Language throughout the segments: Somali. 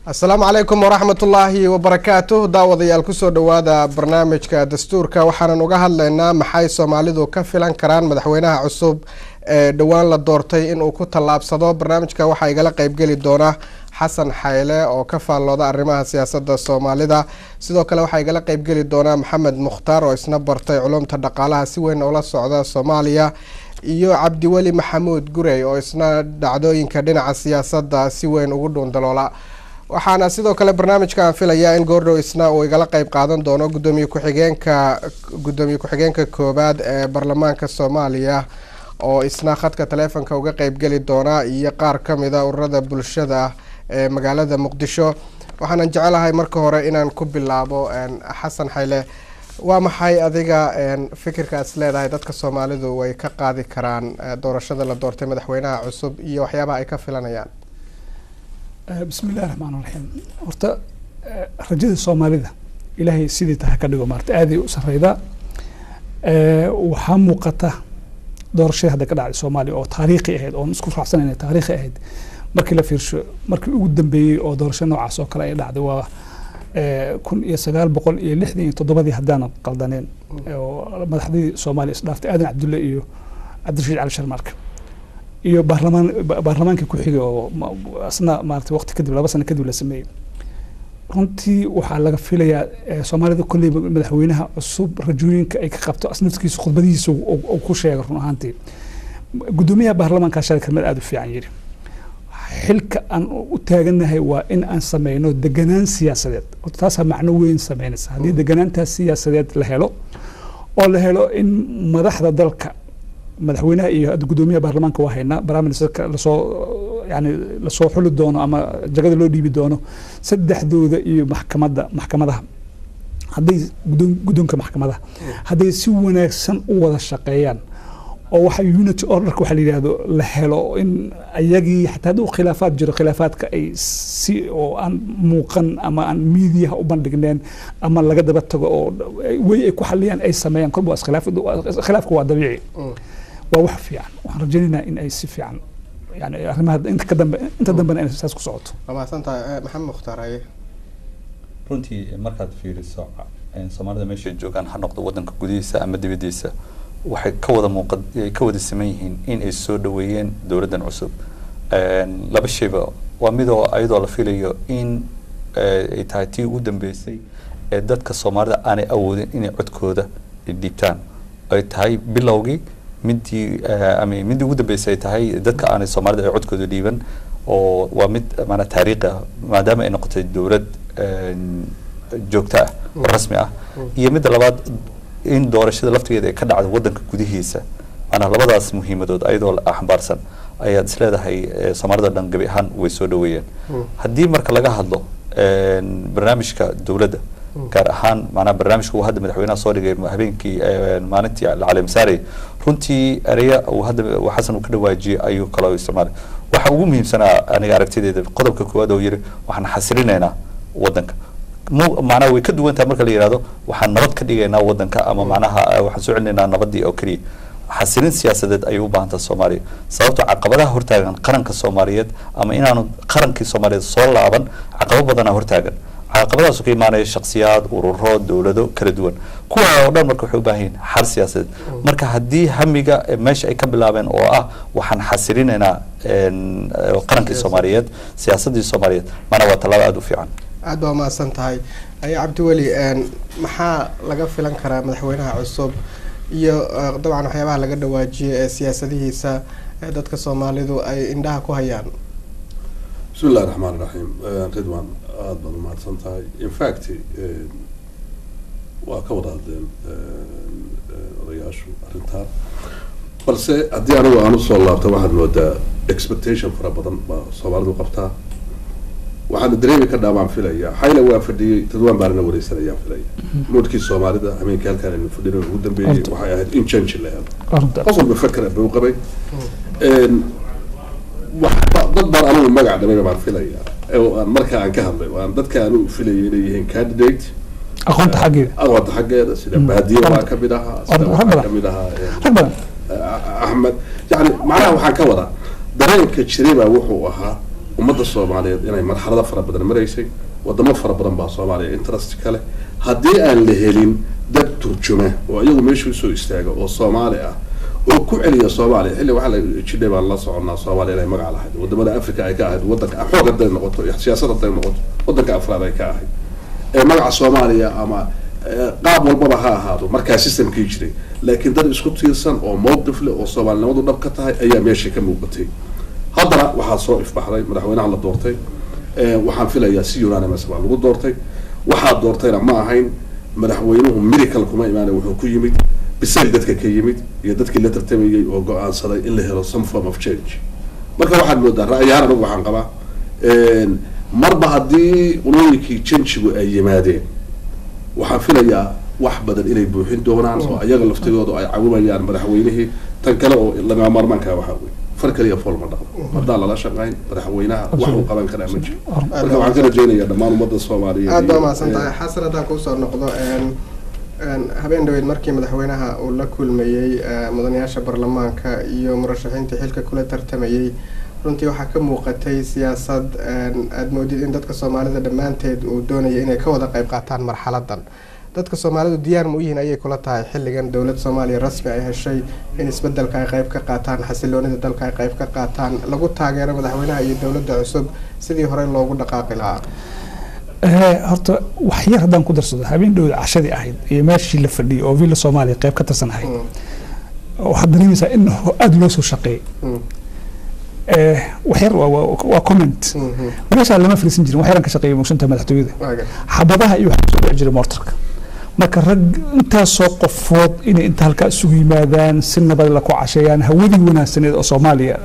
السلام عليكم ورحمة الله وبركاته داوديال كسو دوادا برنامجك دستورك وحانا نوغا هادلينا maxay Soomaalidu ka filan karaan madaxweynaha cusub ee dhawaan la doortay in uu ku talaabsado barnaamijka waxa igala qayb gali doona Xasan Xayle oo ka faalooda arrimaha siyaasadda Soomaalida sidoo kale waxa igala qayb gali doona Maxamed Mukhtaar oo isna bartay culumta dhaqaalaha si weyn oo la socda Soomaaliya iyo Cabdiwali Maxamuud Gurey oo isna dhacdooyinka dhinaca siyaasadda si weyn ugu dhuundaloola waxaana sidoo kale barnaamijka filayaa in goordhow isna uu igala qayb qaadan doono gudoomiye ku-xigeenka koobaad ee baarlamaanka Soomaaliya oo isna khadka taleefanka uga qayb gali doona iyo qaar kamid ah ururada bulshada ee magaalada Muqdisho waxaan jecelahay marka hore inaan ku bilaabo Xasan Xayle waa maxay adiga fikirkaas leedahay dadka Soomaalidu way ka qaadi karaan doorashada la doortay madaxweynaha cusub iyo waxyaabaha ay ka filanayaan بسم الله الرحمن الرحيم horta rajada Soomaalida ilaahay sidii tahay ka dhigo maarta aad u sareyda waxa muuqata doorashada hadda ka dhacday Soomaaliya oo taariikhi ahayd oo isku raacsanayna taariikhi ahayd markii la fiirsho markii ugu dambeeyay oo doorasho noocaas oo kale ay dhacday waa 1967 hadaan qaldaneen oo madaxdii Soomaaliya isdhaaftay Aadan Cabdulle iyo Cabdirashiid Cali Sharmarka iyo baarlamaanka ku xigay oo asna maartay waqti kadib 2 sano kadib la sameeyay runtii waxa laga filayaa Soomaalida kulli madaxweynaha cusub rajooyinka ay ka qabto asnadkiisa khudbadiisa oo ku sheegay run ahaantii gudoomiyaha baarlamaanka shirkad aad u fiican yiri xilka aan u taaganahay waa in aan sameeyno deganaan siyaasadeed oo taas macno weyn sameynaysa hadii deganaanta siyaasadeed la helo oo la helo in madaxda dalka madaxweynaha iyo gudoomiyaha baarlamaanka waa hayna barnaamijka la soo xuli doono ama jagada loo dhiibi doono saddexdooda iyo maxkamadaha haday gudoonka maxkamadaha haday si wanaagsan u wada shaqeeyaan oo waxa unity order waxa la yiraahdo la helo in ayagii xataa uu khilaafaad jiro khilaafaadka ay si oo aan muuqan ama aan media u bandhigneen ama laga daba tago oo way ay ku xaliyaan ay sameeyaan kulba khilaafku waa dabiici waa wax fiican waxaan rajaynaynaa in ay si fiican yani arrimaha inta dambe in saas ku socoto ama santa Maxamed Mukhtaar ay runtii markaad fiiriso Soomaalida meesha joogan ha noqdo wadanka gudihiisa ama dibadiisa waxay ka wada siman yihiin in ay soo dhaweeyeen dawladdan cusub laba shayba waa mid oo ayadoo la filayo in ay tahay tii ugu dambeysay ee dadka Soomaalida aanay awoodin inay codkooda dhiibtaan ay tahay bilowgii midii ugu dambeysay tahay dadka aanay Soomaalida ay codkooda dhiiban oo waa mid maana taariikhi ah maadaama ay noqotay dawlad joogto ah rasmi ah iyo mid labaad in doorashada laftigeeda ay ka dhacdo wadanka gudihiisa ana labadaas muhiimadood ayadoo xambaarsan ayaad isleedahay Soomaalida dhan gabi ahaan way soo dhaweeyeen hadii marka laga hadlo barnaamijka dawladda gaar ahaan maana barnaamijku uu hadda madaxweynaha soo dhigay habeenkii maalintii Cali Masaare runtii ariya uu hadda Xasan uu ka dhawaajiyay ayuu kala isticmaalay waxa ugu muhiimsanaa aniga aragtideeda qodobka koowaad oo yiri waxaan xasilinaynaa wadanka macnaha way ka duwan tahay marka la yiraahdo waxaan nabad ka dhigaynaa wadanka ama macnaha waxaan soo celinaynaa nabadii oo kaliya xasilin siyaasadeed ay u baahan tahay Soomaaliya sababtoo caqabadaha hortaagan qaranka Soomaaliyeed ama inaanu qarankii Soomaaliyeed soo laaban caqabado badan hortaagan caqabadaas oo ka imaanaya shakhsiyaad ururo dawlado kala duwan kuwa oo dhan marka waxay u baahan yihiin xal siyaasadeed marka hadii hamiga meesha ay ka bilaabeen oo ah waxaan xasilinaynaa qarankii Soomaaliyeed siyaasadii Soomaaliyeed mana waa talaabo aad u fiican aad baa maasan tahay ay Cabdiwali maxaa laga filan karaa madaxweynaha cusub iyo dabcan waxyaabaha laga dhawaajiyay ee siyaasadihiisa dadka Soomaalidu ay indhaha ku hayaan bismillaahir rahmaanir rahiim Ridwan aad baan maasan tahay in fact waa ka wada hadleen odayaashu arrintan balse haddii anigu aan usoo laabto waxaad moodaa expectation fara badan baa Soomaalidu qabtaa waxaan dareemi ka dhaabaan filaya Xayle waa fadhiyay Ridwan baarna wareysanayaan filaya moodkii Soomaalida habeenkii halkaan in fadhiyo ugu dambeeyay waxay ahayd in change la helo qofka bafakar buu qabay dad baan anigu magac dhamay baan filaya oo marka aan ka hadlay waan dadka aanu filayay inay yihiin candidate aqoonta xageeda sida baadiye waa ka mid ahaa Ahmed yani macnaha waxaan ka wadaa dareenka jiray baa wuxuu ahaa ummadda Soomaaliyeed inay marxalado fara badan maraysay wadamo fara badan baa Soomaaliya interest kale haddii aan la helin dad turjuma oo iyagu meesha soo istaaga oo Soomaali ah oo ku celiya Soomaaliya xilli waxa la jidhay baan la soconaa Soomaaliya inay magac lahayd wadamada Afrika ay ka ahayd wadanka xoog haday noqoto iyo siyaasadda haday noqoto wadanka Afrika ay ka ahayd ee magaca Soomaaliya ama qaab walba ha ahaado markaa systemkii jiray laakiin dad isku tiirsan oo mowqif leh oo Soomaalinimadu dhab ka tahay ayaa meesha ka muuqatay haddana waxaa soo ifbaxday madaxweynaha la doortay waxaan filayaa si unanimous baa lagu doortay waxaa doortayna ma ahayn madaxweynuhu miracle kuma imaanay wuxuu ku yimid bisayl dadka ka yimid iyo dadkii la tartamayay oo go'aansaday in la helo some form of change marka waxaan moodaa ra'yahan anigu waxaan qabaa marba haddii qulooyinkii change-gu ay yimaadeen waxaan filayaa wax badan inay buuxin doonaan oo ayaga laftigooda ay cawimayaan madaxweynihii tan kale oo laga maarmaanka waxa weeye فرق لي فول مدق مدى الله شقين مدحوينها وحو قبان كلام مجي marka waxaan ka rajeynayaa dhammaan ummadda Soomaaliyeed aad baa maasantahay xasan hadaan ku soo noqdo habeen dhaweyd markii madaxweynaha uu la kulmayay mudanayaasha baarlamaanka iyo murashaxiinta xilka kula tartamayay runtii waxaa ka muuqatay siyaasad aad moodid in dadka Soomaalida dhamaanteed uu doonayay inay ka wada qayb qaataan marxaladan dadka Soomaalidu diyaar ma u yihiin ayay kula tahay xilligan dawladda Soomaaliya rasmi ay heshay in isbeddelka ay qayb ka qaataan xasiloonida dalka ay qayb ka qaataan lagu taageero madaxweynaha iyo dawladda cusub sidii hore loogu dhaqaaqi lahaa horta wax yar hadaan ku darsado habeen dhow cashadii ahayd iyo meeshii la fadhiyay oo Villa Soomaaliya qayb ka tarsanahay waxa dareemaysaa in aad loo soo shaqeeyay waxyar waa comment meesha lama fariisan jirin waxyaran ka shaqeeyay mushanta madaxtooyada xabadaha iyo waxa soo jiray mortarka marka rag inta soo qofood inay inta halka isugu yimaadaan si nabad la ku casheeyaan hawadii wanaagsaneed oo Soomaaliya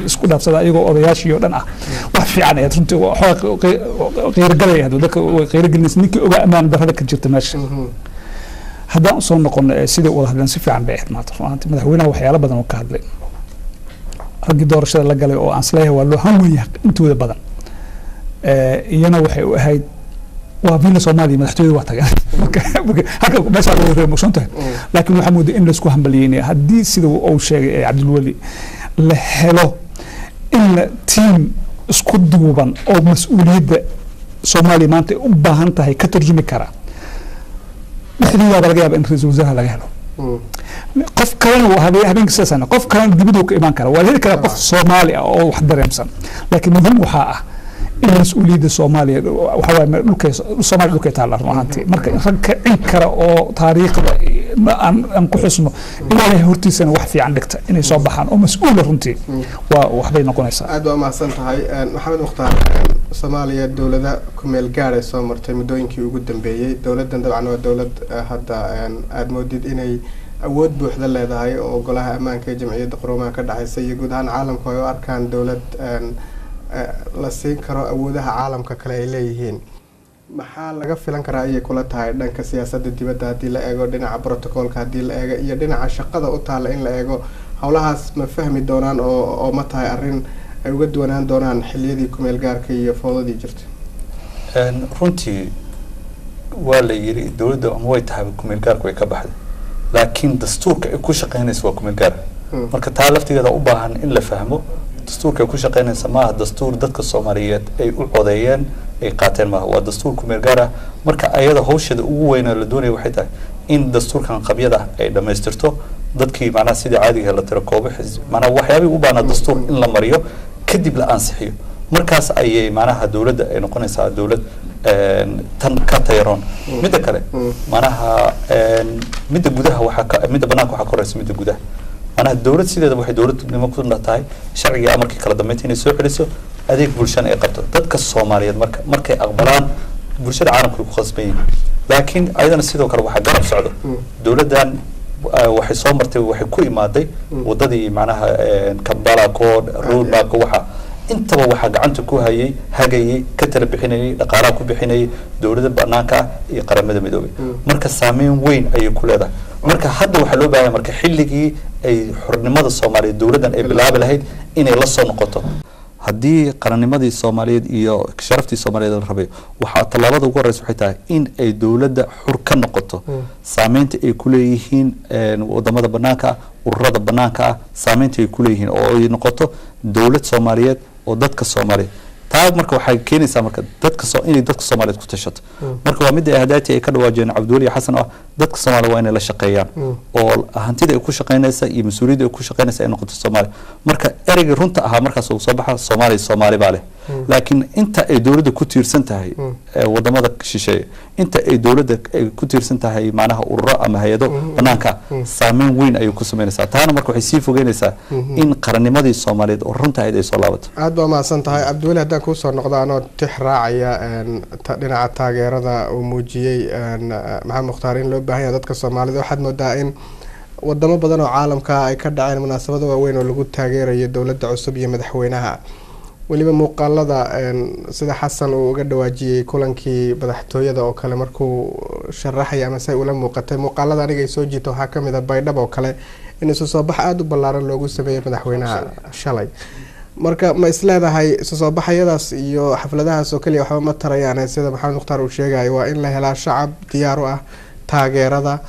isku dhaafsada ayagoo odayaashii oo dhan ah wax fiican ay runtii qeyr galay dadka qeyr galnay ninkii uga amaan darada ka jirta meesha haddaan soo noqon sidii wada hadlan si fiican bay ahayd maanta madaxweynaha waxyaalo badan oo ka hadlay ragii doorashada la galay oo aan isleeyahay waa loo hanweeyay intooda badan iyana waxay u ahayd waa Villa Soomaaliya madaxtooyada waa tagaan halka meesha loo reebo shanta laakiin waxa mooday in la isku hambalyeeyay hadii sida uu sheegay Cabdulwali la helo in team isku duuban oo mas'uuliyadda Soomaaliya maanta u baahan tahay ka tarjumi kara dhexdooda laga yaabo in ra'iisul wasaaraha laga helo qof kale oo habeenkii saasana qof kale dibadda ka iman kara waa heli kara qof Soomaali ah oo wax dareemsan laakiin muhiim waxa ah in mas'uuliyadda Soomaaliya waxa waa dhulka Soomaaliya dhulka taala runtii marka rag in kara oo taariikhda aan ku xusno ilaahay hortiisana wax fiican dhigta inay soo baxaan oo mas'uul runtii waa waxbay noqonaysaa aad waa maasan tahay maxamed mukhtaar Soomaaliya dawladda ku meel gaar ah soo martay muddooyinkii ugu dambeeyay dawladdan dabcan waa dawlad hadda aad moodid inay awood buuxda leedahay oo golaha ammaanka ee jamciyadda quruumaha ka dhaxaysa iyo guud ahaan caalamku ay u arkaan dawlad la siin karo awoodaha caalamka kale ay leeyihiin maxaa laga filan karaa ayay kula tahay dhanka siyaasadda dibadda haddii la eego dhinaca protocolka haddii la eego iyo dhinaca shaqada u taala in la eego howlahaas ma fahmi doonaan oo ma tahay arrin ay uga duwanaan doonaan xilliyadii ku meel gaarka iyo foodadii jirtay runtii waa la yiri dawladda ama way tahay ku meel gaarku way ka baxday laakiin dastuurka ay ku shaqeynayso waa ku meel gaar marka taa laftigeeda u baahan in la fahmo dastuurka ku shaqeynaysa maaha dastuur dadka Soomaaliyeed ay u codeeyeen ay qaateen maaha waa dastuur ku meel gaar ah marka ayada hawsheeda ugu weyn ee la doonayo waxay tahay in dastuurkan qabyada ay dhameystirto dadkii macnaha sidii caadiga la tiro koobo macnaha waxyaabii u baahnaa dastuur in la mariyo kadib la ansixiyo markaas ayay macnaha dawladda ay noqonaysaa dawlad tan ka tayroon midda kale macnaha midda gudaha waxa midda banaanka waxa koraysa midda gudaha أنا الدولة سيدة واحد دولة نمكن نتاعي شرعية أمريكا كلا دمتين يسوع حلسو هذيك بولشان إقامته تذكر الصومالية مركا أقبلان بولشان عالم كله خاصين لكن أيضا السيدة وكره واحد جرب سعده دولة دان واحد صامرته واحد كوي مادي وضدي معناها كبالا كود رول باكو واحد انت واحد عنده كو هاي هاجي كتر بحني لقارا كو بحني دولة بناكا يقرب مدى مدوبي مركا سامين وين أي كل هذا marka hadda waxa loo baahay marka xilligii ay xornimada Soomaaliyeed dawladdan ay bilaab lahayd inay la soo noqoto hadii qarannimadii Soomaaliyeed iyo sharaftii Soomaaliyeed la rabay waxa talaabada ugu horeysa waxay tahay in ay dawladda xur ka noqoto saameynta ay ku leeyihiin wadamada banaanka ururada banaanka saameynta ay ku leeyihiin oo ay noqoto dawlad Soomaaliyeed oo dadka Soomaaliyeed taa marka waxay keenaysaa marka inay dadka Soomaaliyeed ku tashato marka waa mid ay hadaati ay ka dhawaajeen Cabdiwali Xasan ah dadka Soomaaliyeed waa inay la shaqeeyaan oo hantida ay ku shaqeynaysa iyo mas'uuliyadda ay ku shaqeynaysa ay noqoto Soomaaliya marka ereyga runta aha markaas uu soo baxa Soomaali baa leh laakiin inta ay dawladda ku tiirsan tahay wadamada shisheeye inta ay dawladda ku tiirsan tahay macnaha ururo ama hay'ado banaanka saameyn weyn ay ku sameynaysaa taana marka waxay sii fogeynaysaa in qarannimadii Soomaaliyeed oo runta ay soo laabato aad baa maasan tahay Cabdiwali haddaan ku soo noqdo anoo tix raacaya dhinaca taageerada uu muujiyey maxamed mukhtaar in loo baahan yahay dadka Soomaalida waxaad moodaa in wadamo badan oo caalamka ay ka dhaceen munaasabado waaweyn oo lagu taageerayo dawladda cusub iyo madaxweynaha waliba muuqaalada sida xasan uu uga dhawaajiyay kulankii madaxtooyada oo kale markuu sharaxay ama say ula muuqatay muuqaalada aniga ay soo jiito waxaa ka mid ah baydhab oo kale in isu soo bax aad u ballaaran loogu sameeyay madaxweynaha shalay marka ma isleedahay isu soo baxayadaas iyo xafladahaas oo kaliya waxba ma tarayaan sida maxamed mukhtaar uu sheegay waa in la helaa shacab diyaar u ah taageerada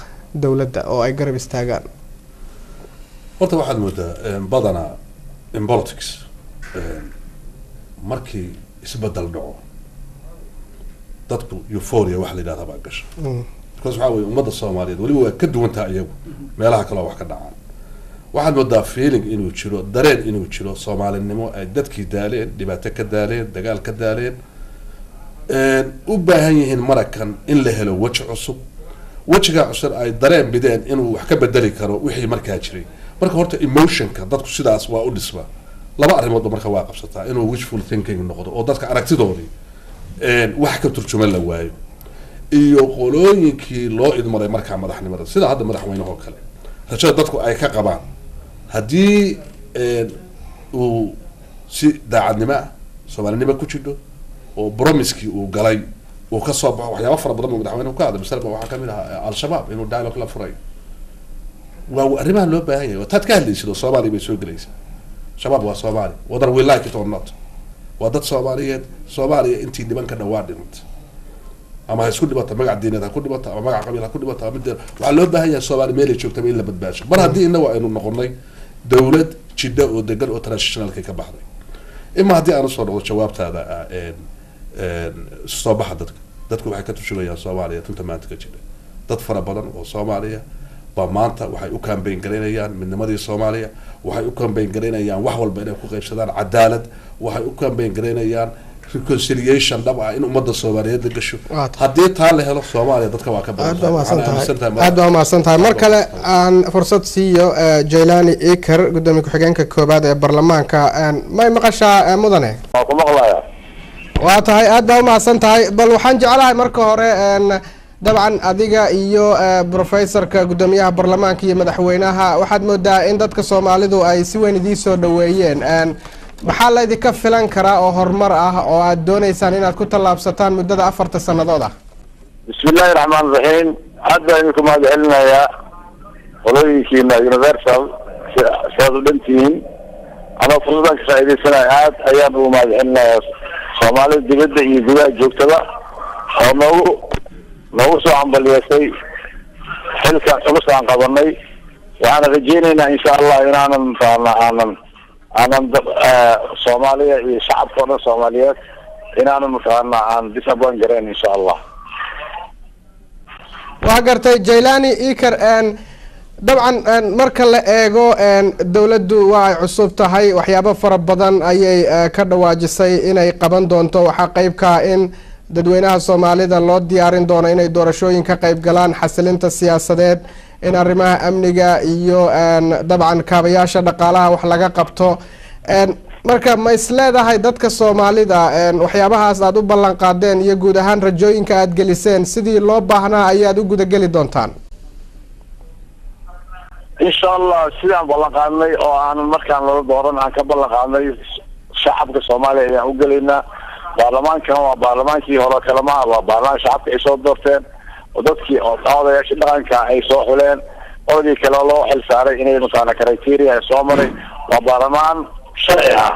dawladda oo ay garab istaagaan horta waxaad moodaa badanaa in politics markii isbedel dhaco dadku euphoria wax la yidhahdaa baa gasha because waxaa weeye ummadda Soomaaliyeed weliba waa ka duwantaa iyagu meelaha kale wax ka dhacaan waxaad moodaa feeling inuu jiro dareen inuu jiro Soomaalinimo ay dadkii daaleen dhibaato ka daaleen dagaal ka daaleen u baahan yihiin marakan in la helo waji cusub wajiga cusub ay dareen bideen inuu wax ka bedeli karo wixii markaa jiray marka horta emotionka dadku sidaas waa u dhisma laba arrimood marka waa qabsataa inuu wishful thinking noqdo oo dadka aragtidoodii wax ka turjuma la waayo iyo qolooyinkii loo idmaray markaa madaxnimada sida hadda madaxweynaha kale rajada dadku ay ka qabaan haddii uu si daacadnimo Soomaalinimo ku jiro oo promise-kii uu galay uu ka soo baxo waxyaabo fara badan oo madaxweynuhu ka hadlay misalba waxaa ka mid ah al-shabaab inuu dialogue la furay waa arrimaha loo baahan yahay tad ka hadlayso Soomaaliya bay soo galaysaa shabaab waa Soomaali whether we like it or not waa dad Soomaaliya intii nimanka dhawaa dhintay ama isku dhibata magac diineed ku dhibata ama magac qabiil ku dhibata mid waxa loo baahan yahay Soomaali meel ay joogto in la badbaasho mar haddii inagu aynu noqonay dawlad jidda oo degan oo traditionalka ka baxday ima haddii aan soo noqdo jawaabtaada soo baxa dadku waxay ka tushulayaan Soomaaliya tunta maanta ka jira dad fara badan oo Soomaaliya ba maanta waxay u campaign gareynayaan midnimadii Soomaaliya waxay u campaign gareynayaan wax walba inay ku qaybsadaan cadaalad waxay u campaign gareynayaan reconciliation dhab ah in ummadda Soomaaliyeed la gasho haddii taa la helo Soomaaliya dadka waa ka badan aad baa maasantahay mar kale aan fursad siiyo Jailani Iker gudoomiye ku-xigeenka koobaad ee baarlamaanka may maqashaa mudane waa tahay aad baa maasantahay bal waxaan jeclahay marka hore dabcan adiga iyo professorka gudoomiyaha baarlamaanka iyo madaxweynaha waxaad moodaa in dadka Soomaalidu ay si weyn idin soo dhaweeyeen maxaa la idinka filan karaa oo horumar ah oo aad doonaysaan inaad ku tallaabsataan muddada 4 sanadood ah bismillahir rahmaanir rahiim hadda idinku mahadcelinayaa qolooyinkiina universal saaduntiin ama fursadan ka faa'iideysanay aad ayaan ugu mahadcelinayaa Soomaalida dibadda iyo gudaha joogtada oo noogu soo ambaliyeysay xilka culus aan qabanay waxaan rajeynaynaa insha Allah inaanan Soomaaliya iyo shacabka Soomaaliyeed inaanan aan disappoint gareyn insha Allah waa gartay Jailani Iker dabcan marka la eego dawladdu waa ay cusub tahay waxyaabo fara badan ayay ka dhawaajisay inay qaban doonto waxa qayb ka in dadweynaha Soomaalida loo diyaarin doono inay doorashooyin ka qayb galaan xasilinta siyaasadeed in arrimaha amniga iyo dabcan kaabayaasha dhaqaalaha wax laga qabto marka ma isleedahay dadka Soomaalida waxyaabahaas aad u ballan qaadeen iyo guud ahaan rajooyinka aad geliseen sidii loo baahnaa ayaad u guda geli doontaan insha Allah sidaan ballan qaadnay oo aan markaan la dooran aan ka ballan qaadnay shacabka Soomaaliya ayaan u galeynaa baarlamaankan waa baarlamaankii hore kalama waa baarlamaan shacabka ay soo doorteen oo dadkii odayaasha dhaqanka ay soo xuleen orodii kale loo xil saaray inay mutaana criteria soo maray waa baarlamaan sharci ah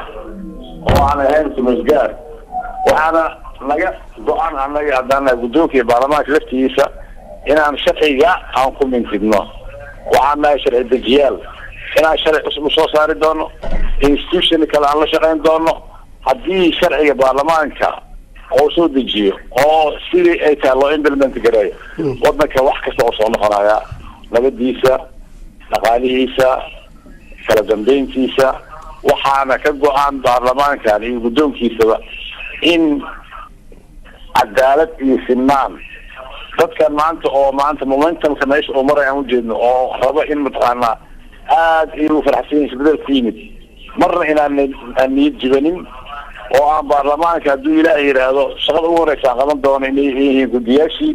oo aan ahayn tumasgaar waxaana naga go'aan annaga haddana guddoonka baarlamaanka laftiisa inaan sharciga aan ku mintidno waxaan nahay sharci dejiyaal inaan sharci cusub soo saari doono institution kale aan la shaqayn doono haddii sharciga baarlamaanka oo soo dejiyo oo sidii ay tahay loo implement gareeyo wadanka wax kasta oo soo noqonaya nabadiisa dhaqaalihiisa kala dambeyntiisa waxaana ka go-aan baarlamaankan iyo guddoonkiisaba in cadaalad iyo sinaan dadkan maanta momentumka meesha oo maray aan ujeedno oo rabo in mataqaanaa aada ay u faraxsan yihiin isbedel ku yimid marna inaan niyad jibanin oo aan baarlamaanka hadduu ilaahay yidhaahdo shaqada ugu horeysa aan qaban doono inay yihiin guddiyaashii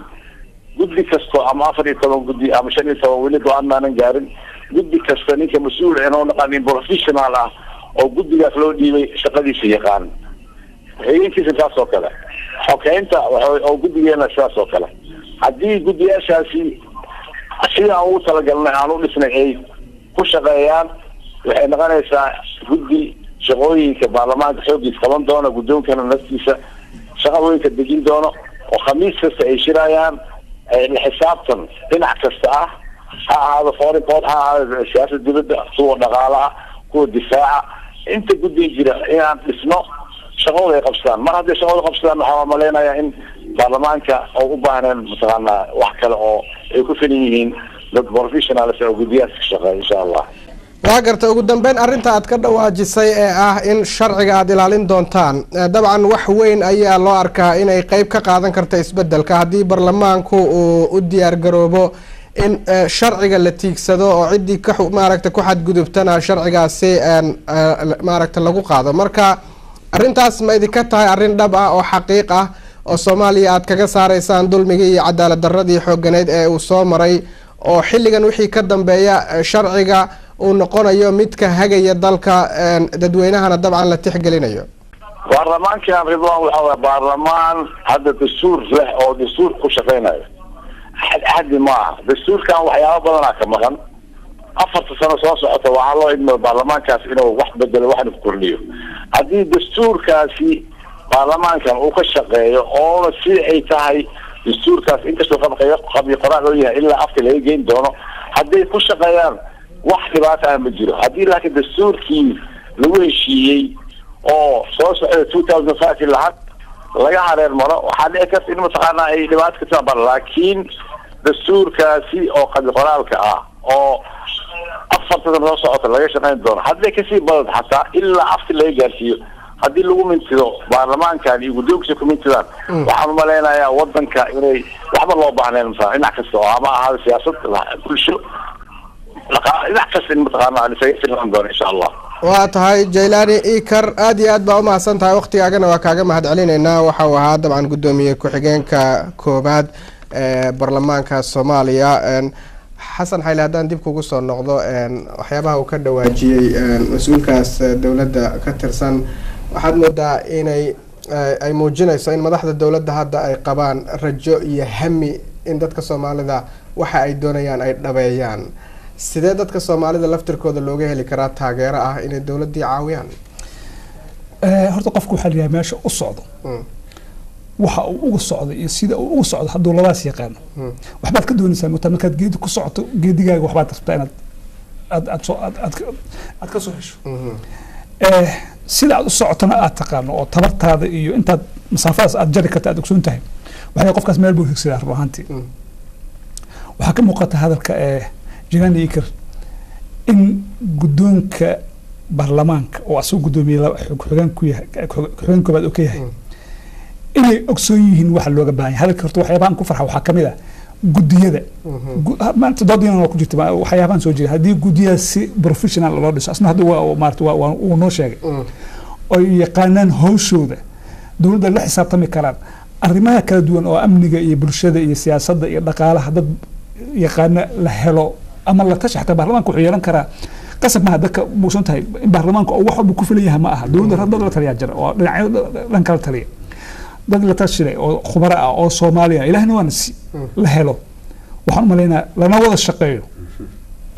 guddi kasto ama 14 guddi ama 15 weli go-aan maanan gaarin guddi kasta ninka mas-uul inoo naqanin professional ah oo guddigaas loo dhiibay shaqadiisa yaqaan hay'inkiisa taas oo kale xogeynta oo guddigeena sidaas oo kale haddii guddiyaashaasi sida aan ugu talagalnay aan u dhisnay ay ku shaqeeyaan waxay noqonaysaa guddi shaqooyinka baarlamaanka xoogiis qaban doona guddoonkana naftiisa shaqooyinka dejin doono oo khamiis kasta ay shirayaan xisaabtan dhinac kasta ah ha ahaado foreign policy ha ahaado siyaasada dibadda kuwa dhaqaalaha kuwa difaaca inta guddi jira inaan dhisno shaqooda ay qabsadaan mar haddii shaqooda qabsadaan waxaa malaynayaa in baarlamaanka oo u baahneen mataqaanaa wax kale oo ay ku filan yihiin dad professionals oo guddiyaas ka shaqeeya insha allah waa garta ugu dambeyn arrinta aad ka dhawaajisay ee ah in sharciga aad ilaalin doontaan dabcan wax weyn ayaa loo arkaa inay qeyb ka qaadan karta isbedelka haddii baarlamaanku uu u diyaar garoobo in sharciga la tiigsado oo ciddii maaragta ku xadgudubtana sharcigaasi maaragta lagu qaado marka arrintaas ma idinka tahay arrin dhab ah oo xaqiiq ah oo Soomaaliya aad kaga saaraysaan dulmigii iyo cadaalad darradii xooganeed ee uu soo maray oo xilligan wixii ka dambeeya sharciga uu noqonayo midka hagaya dalka dadweynahana dabcan la tixgelinayo baarlamaankan ridwaan waxa waa baarlamaan hadda dastuur leh oo dastuur ku shaqeynayo haddi ma dastuurkan waxyaabo badan ka maqan 4 sano soo socota waxaa loo idmo baarlamaankaas inuu wax bedelo waxna ku kordhiyo haddii dastuurkaasi baarlamaankan uu ka shaqeeyo oo si ay tahay dastuurkaas inkastoo qabi qoraal oo yahay ilaa afka laga geyn doono haddii ku shaqeeyaan wax dhibaato ah ma jiro haddii laakiin dastuurkii lagu heshiiyey oo soo socda 2005 ilaa laga hareer maro waxaa dhici karta in mataqaanaa ay dhibaato ka tabar laakiin dastuurkaasi oo qabi qoraalka ah oo 4 sano soo socota laga shaqeyn doono haddii kasii badan xataa ilaa afka laga gaarsiiyo haddii lagu mintido baarlamaankan iyo guddoonkiisa ku mintidaan waxaan u malaynayaa wadanka inay waxba loo baahneen مثلا dhinac kasta oo ama ahaado siyaasad bulsho dhinac kasta in mataqaanaa isaga filan doono insha allah waa tahay Jailani Ikar aad iyo aad baa u mahadsan tahay waqtigaagana waa kaaga mahadcelinaynaa waxa uu ahaa dabcan guddoomiye ku-xigeenka koobaad ee baarlamaanka Soomaaliya xasan xayli haddaan dib kugu soo noqdo waxyaabaha uu ka dhawaajiyey mas-uulkaas dowladda ka tirsan waxaad moodaa inay ay muujinayso in madaxda dowladda hadda ay qabaan rajo iyo hami in dadka Soomaalida waxa ay doonayaan ay dhabeeyaan sidee dadka Soomaalida laftirkooda looga heli karaa taageero ah inay dowladda caawiyaan horta qofku waxa la meesha u socdo waxa uu ugu socdo iyo sida uu ugu socdo hadduu labadaas yaqaan waxbaad ka doonaysaa markaad geedi ku socoto geedigaaga waxbaad rabtaa inaad aad ka soo hesho sida aad u socotana aad taqaano oo tabartaada iyo intaad masaafadaas aad jari karta aad ogsoon tahay waxay qofkaas meel buu higsadaa run ahaantii waxaa ka muuqata hadalka Jailani Ikar in guddoonka baarlamaanka oo asoo guddoomiye xogeen ku yahay xogeen koobaad oo ka yahay inay ogsoon yihiin waxa looga baahan yahay halka horta waxyaabahan ku farxa waxaa kamid ah guddiyada maanta doodina ku jirta waxyaabahan soo jiray haddii guddiyaha si professional loo dhiso asna hadda waa maarta waa uu noo sheegay oo yaqaanaan hawshooda dowladda la xisaabtami karaan arrimaha kala duwan oo amniga iyo bulshada iyo siyaasadda iyo dhaqaalaha dad yaqaana la helo ama la tashaxta baarlamaanka wuxuu yeelan karaa qasab ma dadka muusan tahay in baarlamaanka oo wax walba ku filan yahay ma aha dowladda hadda la taliya jira oo dhinacyo dhan kala taliya dad la tashiray oo khubaro ah oo Soomaaliya ilaahna waan si la helo waxaan maleynaa lana wada shaqeeyo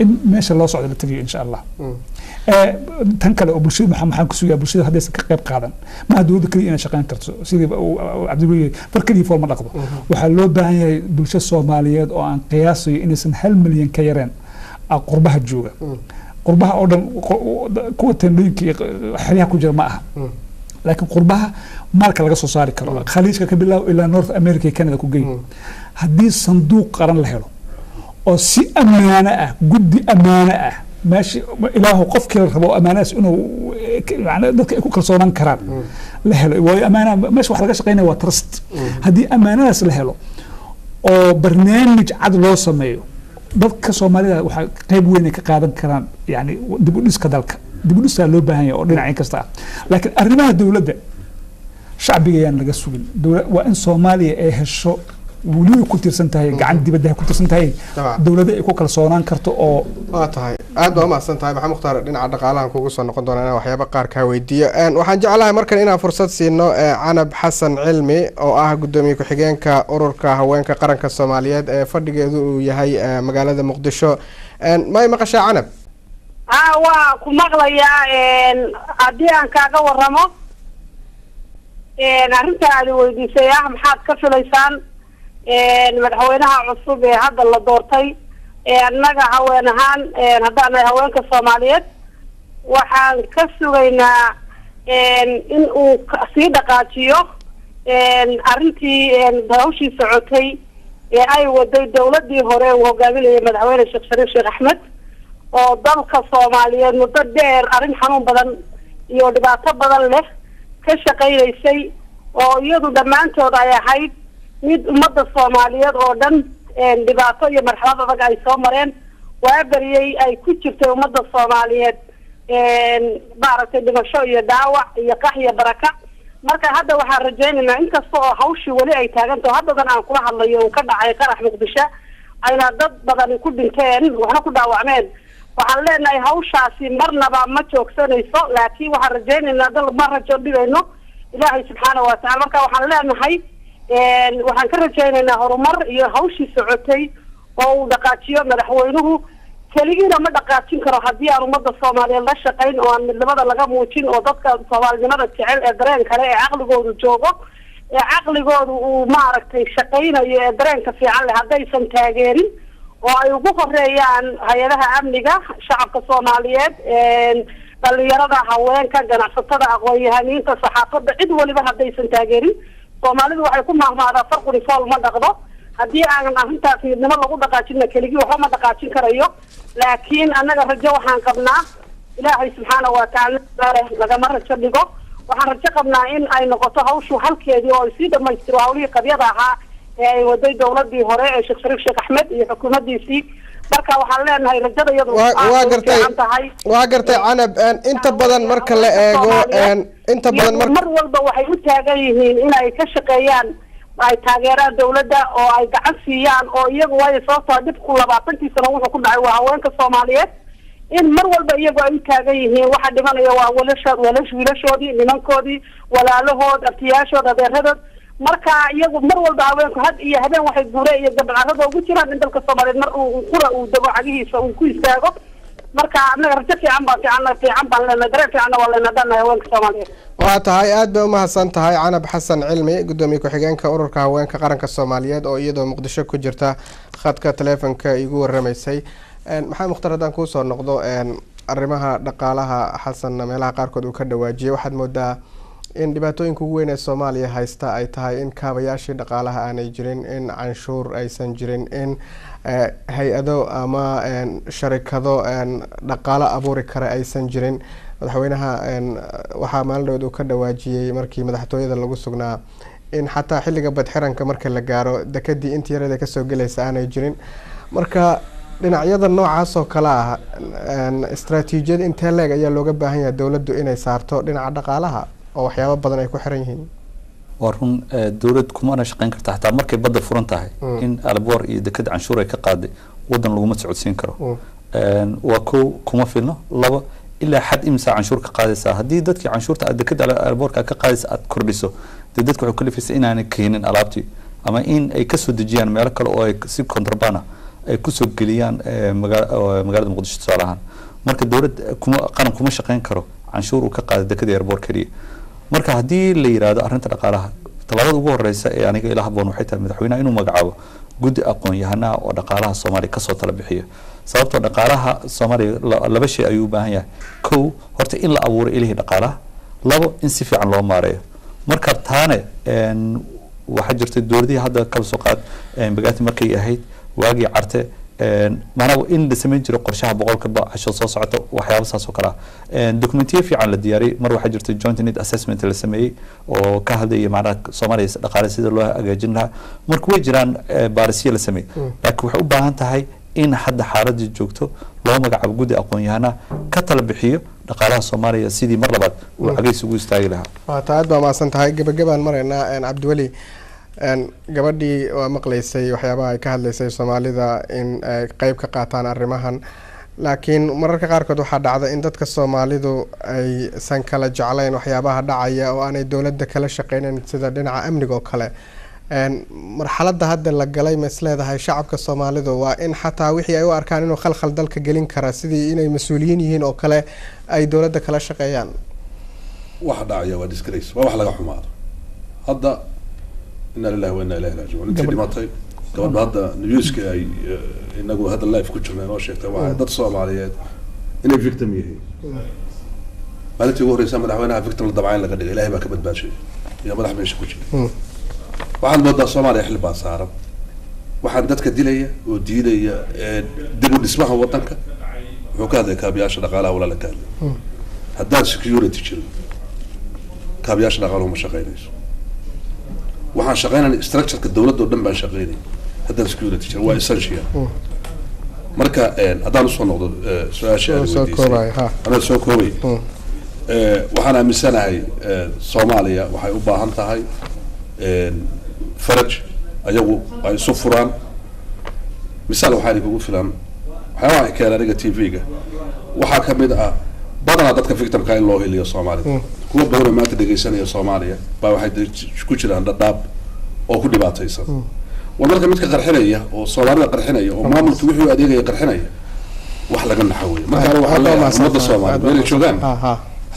in meesha loo socdo la tagiyo insha Allah tan kale oo bulshada maxaan ku sugaa bulshada hadda ka qayb qaadan ma dowladda kaliya inay shaqeyn karto sidii Cabdulweli farkadii forma dhaqdo waxa loo baahan yahay bulshada Soomaaliyeed oo aan qiyaasayo inaysan 1 milyan ka yareen qurbaha jooga qurbaha oo dhan kuwa tendooyinka xiriyaha ku jira ma aha laakiin qurbaha maalka laga soo saari karo khaliijka ka bilaabo ilaa North America iyo Canada ku geey haddii sanduuq qaran la helo oo si ammaano ah guddi ammaano ah ماشي إلهه قف كل ربو أمانة إنه يعني ذلك يكون كل صوران كرام لهلا وأمانة مش واحد قش قينا وترست هذه أمانة لهلا أو برنامج عدل وصميو ذلك صومالي قيب وين كقادم كرام يعني دبوليس كذلك دبوليس لو بهاي أو لين عين كستا لكن أرناها الدولة ده شعبية يعني لقصوين دولة وإن صوماليا إيه الشو ولو كنت سنتهاي عندي بدها كنت سنتهاي دولة يكون كل صوران كرتو أو tahay aad baa mahadsan tahay maxamed mukhtaar dhinaca dhaqaalahan kugu soo noqon doona inaan waxyaabo qaar kaa weydiiyo waxaan jeclahay markan inaan fursad siino Canab Xasan Cilmi oo ah gudoomiye ku-xigeenka ururka haweenka qaranka Soomaaliyeed ee fadhigeedu uu yahay magaalada Muqdisho may maqashaa Canab waa ku maqlayaa haddii aan kaaga waramo arrinta aad weydiisay maxaad ka filaysaan madaxweynaha cusub ee hadda la doortay annaga haween ahaan haddaan haweenka Soomaaliyeed waxaan ka sugaynaa in uu sii dhaqaajiyo arrintii hawshii socotay ee ay waday dawladii hore uu hogaaminayay madaxweyne Sheekh Shariif Sheekh Axmed oo dalka Soomaaliyeed muddo dheer arrin xanuun badan iyo dhibaato badan leh ka shaqaynaysay oo iyadu dhammaantood ay ahayd mid ummadda Soomaaliyeed oo dhan dhibaato iyo marxalad adag ay soo mareen waa bariyay ay ku jirtay ummadda Soomaaliyeed baaragtay dhimasho iyo dhaawac iyo qax iyo baraka marka hadda waxaan rajaynaynaa inkasta oo hawshii wali ay taaganto haddadan aan kula hadlayo uu ka dhacay qarax Muqdisho ayna dad badan ku dhinteen waxna ku dhaawacmeen waxaan leenahay hawshaasi marnaba ma joogsanayso laakiin waxaan rajaynaynaa dal ma rajo dhigayno Ilaahay subxaanahu wa ta'aala marka waxaan leenahay waxaan ka rajaynaynaa horumar iyo hawshii socotay oo uu dhaqaajiyo madaxweynuhu kaligiina ma dhaqaajin karo haddii aan ummadda Soomaaliyeed la shaqayn oo aan midnimada laga muujin oo dadka Soomaalinimada jecel ee dareen kale ee aqligoodu joogo ee aqligoodu uu maaragtay shaqaynayo ee dareenka fiican leh haddaysan taageerin oo ay ugu horeeyaan hay'adaha amniga shacabka Soomaaliyeed dhalinyarada haweenka ganacsatada aqoon-yahaniinta saxaafadda cid waliba haddaysan taageerin Soomaalidu waxay ku maahmaadaa farqi fool ma dhaqdo haddii aan arrintaas midnimo lagu dhaqaajin keligi waxa ma dhaqaajin karayo laakiin annaga rajo waxaan qabnaa Ilaahay subxaanahu wa ta'aala lagama rajo dhigo waxaan rajo qabnaa in ay noqoto hawshu halkeedii oo si dhamaystiro hawlihii qabyada ahaa ee ay waday dawladii hore ee Sheekh Shariif Sheekh Axmed iyo xukuumaddiisii marka waxaan leenahay rajada iyadu waa gartay Canab inta badan marka la eego inta badan mar walba waxay u taagan yihiin in ay ka shaqeeyaan ay taageeraan dawladda oo ay gacan siiyaan oo iyagu way soo soo dib ku 20 sano wuxuu ku dhacay waa haweenka Soomaaliyeed in mar walba iyagu ay u taagan yihiin waxa dhimanaya waa wiilashoodii nimankoodii walaalahood artiyaashood adeeradood marka iyagu mar walba haweenku had iyo habeen waxay guure iyo gabdhaarada ugu jiraan in dalka Soomaaliyeed mar uu dago cagihiisa uu ku istaago marka anaga rajo fiican baan leenahay dareen fiican waa leenahay haweenka Soomaaliyeed waa tahay aad bay u mahadsan tahay Canab Xasan Cilmi gudoomiye ku-xigeenka ururka haweenka qaranka Soomaaliyeed oo iyadoo Muqdisho ku jirta khadka telefoonka igu waramaysay maxamed mukhtaar haddaan kuu soo noqdo arrimaha dhaqaalaha xasan meelaha qaarkood uu ka dhawaajiyay waxaad moodaa in dhibaatooyinka ugu weyn ee Soomaaliya haysta ay tahay in kaabayaashii dhaqaalaha aanay jirin in canshuur aysan jirin in hay-ado ama sharikado dhaqaalo abuuri kara aysan jirin madaxweynaha waxaa maalin uu ka dhawaajiyay markii madaxtooyada lagu sugnaa in xataa xilliga badxiranka marka la gaaro dekadii intii yareeda ka soo galaysa aanay jirin marka dhinacyada noocaas oo kale ah istaraatiijiyad intee leeg ayaa looga baahan yahay dawladdu inay saarto dhinaca dhaqaalaha oo waxyaabo badan ay ku xiran yihiin waa run dawlad kuma shaqayn karta xataa markay badda furan tahay in alboor iyo dekad canshuur ay ka qaaday wadan laguma socodsiin karo waa kuma filno laba ilaa xad imsa canshuur ka qaadaysaa haddii dadkii canshuurta aad dekada alboorka ka qaadaysa aad kordhiso dee dadku waxay kalifaysaa inaanay keenin alaabtii ama in ay kasoo dejiyaan meelo kale oo ay si contraband ay kusoo geliyaan magaalada Muqdisho tusaale ahaan marka dawlad qaran kuma shaqayn karo canshuur uu ka qaado dekada airport kaliya marka haddii la yiraahdo arrinta dhaqaalaha talaabada ugu horeysa ee aniga ilaa haboon waxay tahay madaxweynaha inuu magacaabo guddi aqoon-yahanaha oo dhaqaalaha Soomaaliya ka soo tala bixiyo sababtoo dhaqaalaha Soomaaliya laba shay ayuu u baahan yahay kow horta in la abuuro ilaahay dhaqaalaha labo in si fiican loo maareeyo marka taane waxaa jirtay dowladihii hadda kala soo qaad bagaati markay ahayd waagii carte maanaa in la samayn jiro qorshaha boqolkiiba casho soo socota waxyaaba saas oo kale ah dokumentiyo fiican la diyaariyey mar waxaa jirta joint need assessment la sameeyey oo ka hadlaya macnaha soomaaliya dhaqaale sida loo hagaajin lahaa marka way jiraan baarisyo la sameeyey laakiin waxay u baahan tahay in hadda xaaladii joogto loo magacaabo guddi aqoon-yahana ka tala bixiyo dhaqaalaha soomaaliya sidii mar labaad uu cagays ugu istaagi lahaa waata aad baa mahadsan tahay gebagabaan maraynaa cabdiweli gabadhii waa maqlaysay waxyaabaha ay ka hadlaysay soomaalida in ay qeyb ka qaataan arrimahan laakiin mararka qaarkood waxaa dhacda in dadka soomaalidu aysan kala jeclayn waxyaabaha dhacaya oo aanay dowladda kala shaqeynayn sida dhinaca amniga oo kale marxaladda hadda la galay ma isleedahay shacabka soomaalidu waa in xataa wixii ay u arkaan inuu khalkhal dalka gelin kara sidii inay mas-uuliyiin yihiin oo kale ay dowladda kala shaqeeyaan waxa dhacaya waa disgrace waa wax laga xumaado hadda inna lillahi wa inna ilayhi raaji'uun intii dhimatay gabadha hadda newska ay inagu hadda live ku jirnay oo sheegtay waa dad Soomaaliyeed inay victim yihiin maalintii ugu horreysay madaxweynaha victim la dabcan laga dhigay ilaahay baa ka badbaashay iyo madax meesha ku jira waxaan moodaa Soomaaliya xil baa saaran waxaan dadka dilaya oo diidaya dib u dhismaha wadanka wuxuu ka hadlay kaabiyaasha dhaqaalaha wala la taalo haddaan security jiro kaabiyaasha dhaqaaluhu ma shaqeynayso waxaan shaqeynay structure-ka dawladda oo dhan baan shaqeynay haddaan security jiro waa essential marka haddaan usoo noqdo su-aasha ana soo koobay waxaan aaminsanahay Soomaaliya waxay u baahan tahay faraj ayagu ay isu furaan misaal waxaa ugu filan waxyaaba ay keenaan aniga TV-ga waxaa ka mid ah badanaa dadka victimka in loo heliyo Soomaalida kuwa badan oo maanta dhageysanaya Soomaaliya baa waxay ku jiraan dhadhaab oo ku dhibaataysan walmarka midka qarxinaya oo Soomaalida qarxinaya oo maamulku wixii adeegaya qarxinaya wax laga naxaway marka waxa la umada Soomaaliyeed meel joogaan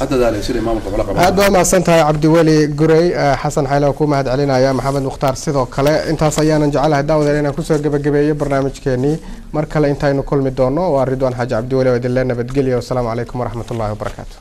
hadda daalay sidii maamulka wala qabaa aad baa mahadsan tahay cabdiweli gurey xasan xaylo ku mahad celinaya maxamed mukhtaar sidoo kale intaas ayaanan jecelahay daawadeen inaan kusoo gabagabeeyo barnaamijkeenii mar kale intaynu kulmi doono waa ridwaan xaaji cabdiweli oo idin leh nabadgelyo wasalaamu calaykum waraxmatullaahi wabarakaatu